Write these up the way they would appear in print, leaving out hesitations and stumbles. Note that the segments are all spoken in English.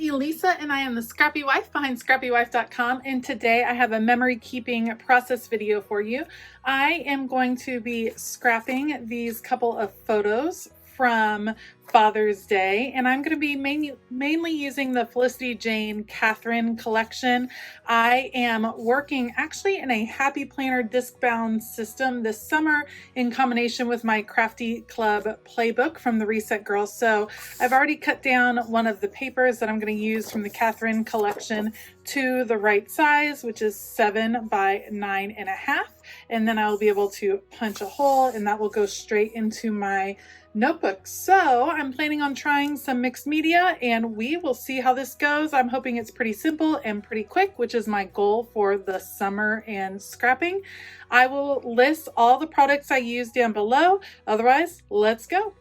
Elisa and I am the Scrappy Wife behind ScrappyWife.com, and today I have a memory keeping process video for you. I am going to be scrapping these couple of photos from Father's Day, and I'm going to be mainly using the Felicity Jane Catherine collection. I am working actually in a Happy Planner disc bound system this summer in combination with my Crafty Club playbook from the Reset Girls. So I've already cut down one of the papers that I'm going to use from the Catherine collection to the right size, which is 7 by 9.5, and then I will be able to punch a hole and that will go straight into my notebook. So I'm planning on trying some mixed media and we will see how this goes. I'm hoping it's pretty simple and pretty quick, which is my goal for the summer and scrapping. I will list all the products I use down below. Otherwise, let's go.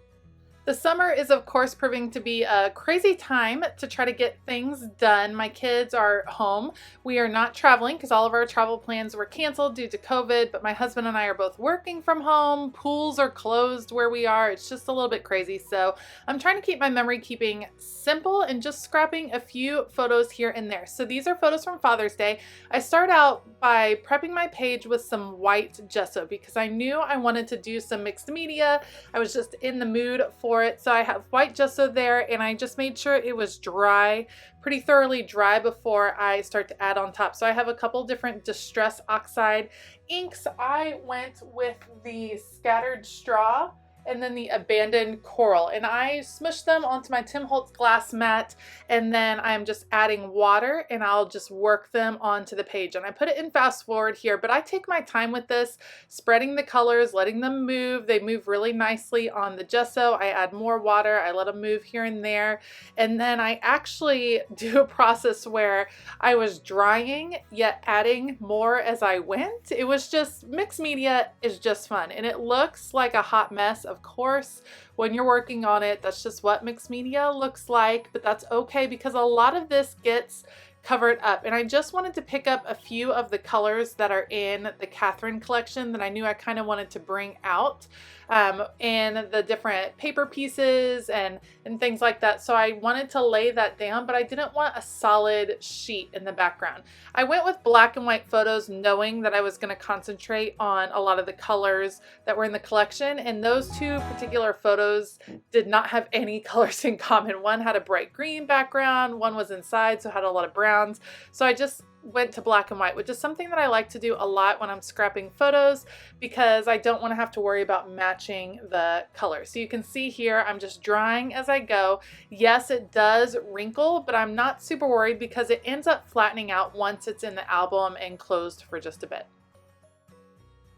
The summer is, of course, proving to be a crazy time to try to get things done. My kids are home. We are not traveling because all of our travel plans were canceled due to COVID, but my husband and I are both working from home. Pools are closed where we are. It's just a little bit crazy. So I'm trying to keep my memory keeping simple and just scrapping a few photos here and there. So these are photos from Father's Day. I start out by prepping my page with some white gesso because I knew I wanted to do some mixed media. I was just in the mood for it. So I have white gesso there and I just made sure it was dry, pretty thoroughly dry before I start to add on top. So I have a couple different Distress Oxide inks. I went with the Scattered Straw and then the Abandoned Coral, and I smushed them onto my Tim Holtz glass mat, and then I'm just adding water and I'll just work them onto the page. And I put it in fast forward here, but I take my time with this, spreading the colors, letting them move. They move really nicely on the gesso. I add more water, I let them move here and there, and then I actually do a process where I was drying yet adding more as I went. It was just, mixed media is just fun, and it looks like a hot mess. Of course, when you're working on it, that's just what mixed media looks like, but that's okay because a lot of this gets covered up. And I just wanted to pick up a few of the colors that are in the Catherine collection that I knew I kind of wanted to bring out, and the different paper pieces and things like that. So I wanted to lay that down, but I didn't want a solid sheet in the background. I went with black and white photos knowing that I was going to concentrate on a lot of the colors that were in the collection, and those two particular photos did not have any colors in common. One had a bright green background, one was inside, so had a lot of browns. So I just went to black and white, which is something that I like to do a lot when I'm scrapping photos because I don't want to have to worry about matching the color. So you can see here, I'm just drying as I go. Yes, it does wrinkle, but I'm not super worried because it ends up flattening out once it's in the album and closed for just a bit.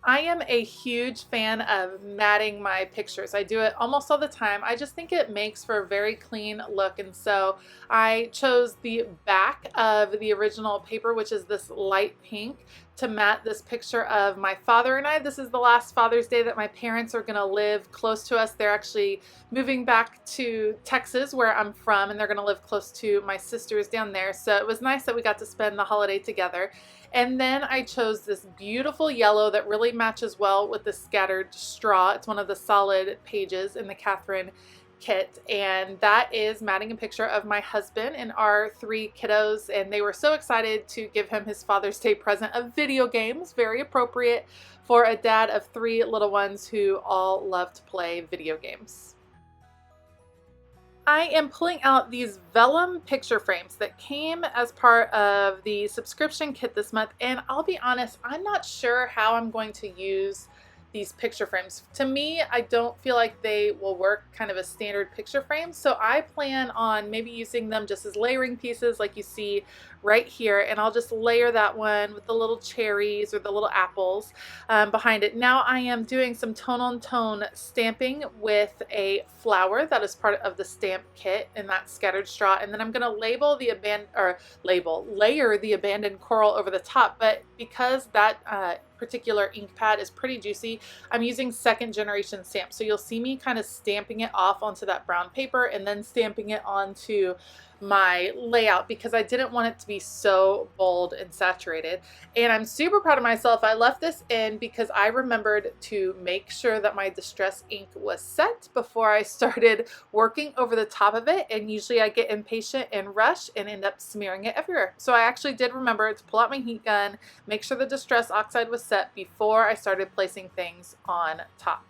I am a huge fan of matting my pictures. I do it almost all the time. I just think it makes for a very clean look, and so I chose the back of the original paper, which is this light pink, to mat this picture of my father and I. This is the last Father's Day that my parents are going to live close to us. They're actually moving back to Texas, where I'm from, and they're going to live close to my sisters down there. So it was nice that we got to spend the holiday together. And then I chose this beautiful yellow that really matches well with the Scattered Straw. It's one of the solid pages in the Catherine kit, and that is matting a picture of my husband and our 3 kiddos, and they were so excited to give him his Father's Day present of video games. Very appropriate for a dad of 3 little ones who all love to play video games. I am pulling out these vellum picture frames that came as part of the subscription kit this month, and I'll be honest, I'm not sure how I'm going to use these picture frames. To me, I don't feel like they will work kind of as standard picture frames, so I plan on maybe using them just as layering pieces like you see right here, and I'll just layer that one with the little cherries or the little apples behind it. Now I am doing some tone-on-tone stamping with a flower that is part of the stamp kit in that Scattered Straw, and then I'm going to layer the Abandoned Coral over the top, but because that particular ink pad is pretty juicy, I'm using 2nd generation stamp. So you'll see me kind of stamping it off onto that brown paper and then stamping it onto my layout because I didn't want it to be so bold and saturated. And I'm super proud of myself. I left this in because I remembered to make sure that my distress ink was set before I started working over the top of it, and usually I get impatient and rush and end up smearing it everywhere. So I actually did remember to pull out my heat gun, make sure the distress oxide was set before I started placing things on top.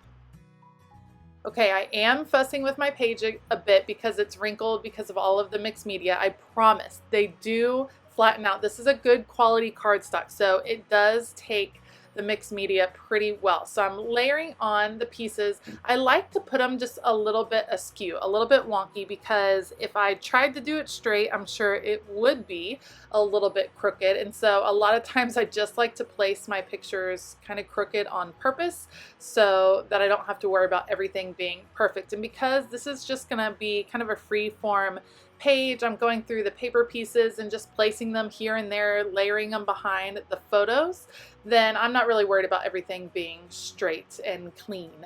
Okay, I am fussing with my page a bit because it's wrinkled because of all of the mixed media. I promise they do flatten out. This is a good quality cardstock, so it does take the mixed media pretty well. So I'm layering on the pieces. I like to put them just a little bit askew, a little bit wonky, because if I tried to do it straight, I'm sure it would be a little bit crooked. And so a lot of times I just like to place my pictures kind of crooked on purpose so that I don't have to worry about everything being perfect. And because this is just gonna be kind of a free form page, I'm going through the paper pieces and just placing them here and there, layering them behind the photos, then I'm not really worried about everything being straight and clean.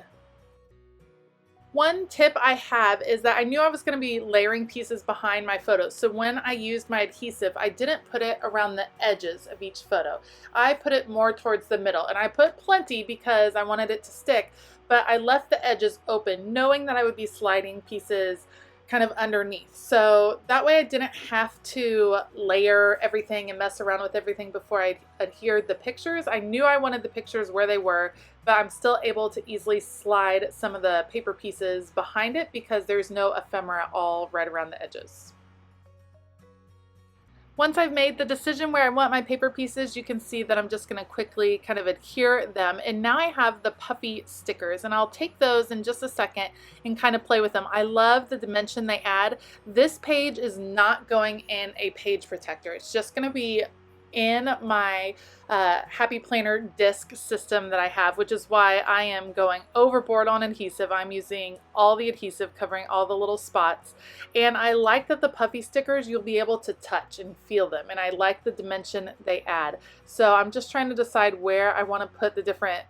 One tip I have is that I knew I was going to be layering pieces behind my photos. So when I used my adhesive, I didn't put it around the edges of each photo. I put it more towards the middle, and I put plenty because I wanted it to stick, but I left the edges open knowing that I would be sliding pieces kind of underneath. So that way I didn't have to layer everything and mess around with everything before I adhered the pictures. I knew I wanted the pictures where they were, but I'm still able to easily slide some of the paper pieces behind it because there's no ephemera all right around the edges. Once I've made the decision where I want my paper pieces, you can see that I'm just going to quickly kind of adhere them. And now I have the puffy stickers, and I'll take those in just a second and kind of play with them. I love the dimension they add. This page is not going in a page protector. It's just going to be in my Happy Planner disc system that I have, which is why I am going overboard on adhesive. I'm using all the adhesive covering all the little spots, and I like that the puffy stickers you'll be able to touch and feel them, and I like the dimension they add. So I'm just trying to decide where I want to put the different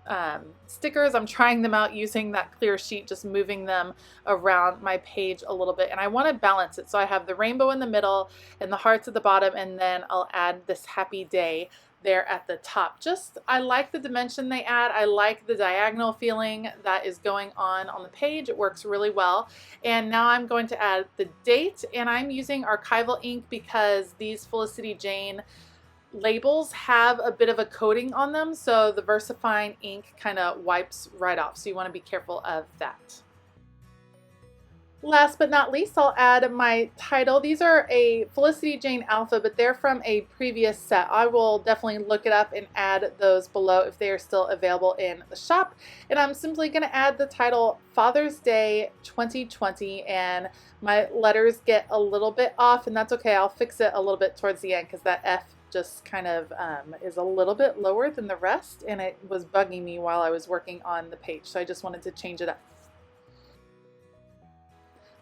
stickers. I'm trying them out using that clear sheet, just moving them around my page a little bit, and I want to balance it. So I have the rainbow in the middle and the hearts at the bottom, and then I'll add this happy day there at the top. Just, I like the dimension they add. I like the diagonal feeling that is going on the page. It works really well. And now I'm going to add the date, and I'm using archival ink because these Felicity Jane labels have a bit of a coating on them, so the VersaFine ink kind of wipes right off, so you want to be careful of that. Last but not least, I'll add my title. These are a Felicity Jane Alpha, but they're from a previous set. I will definitely look it up and add those below if they are still available in the shop. And I'm simply going to add the title Father's Day 2020, and my letters get a little bit off, and that's okay. I'll fix it a little bit towards the end because that F just kind of is a little bit lower than the rest, and it was bugging me while I was working on the page, so I just wanted to change it up.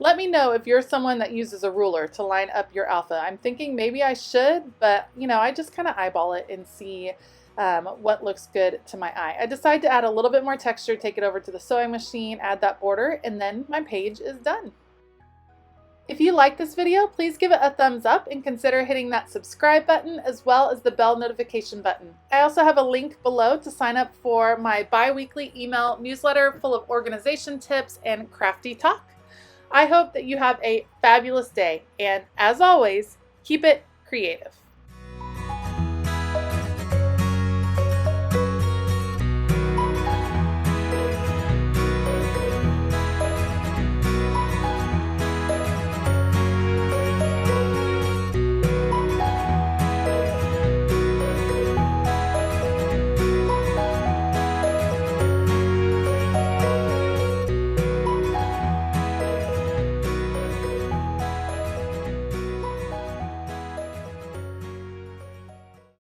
Let me know if you're someone that uses a ruler to line up your alpha. I'm thinking maybe I should, but you know, I just kind of eyeball it and see what looks good to my eye. I decide to add a little bit more texture, take it over to the sewing machine, add that border, and then my page is done. If you like this video, please give it a thumbs up and consider hitting that subscribe button as well as the bell notification button. I also have a link below to sign up for my bi-weekly email newsletter full of organization tips and crafty talk. I hope that you have a fabulous day, and as always, keep it creative.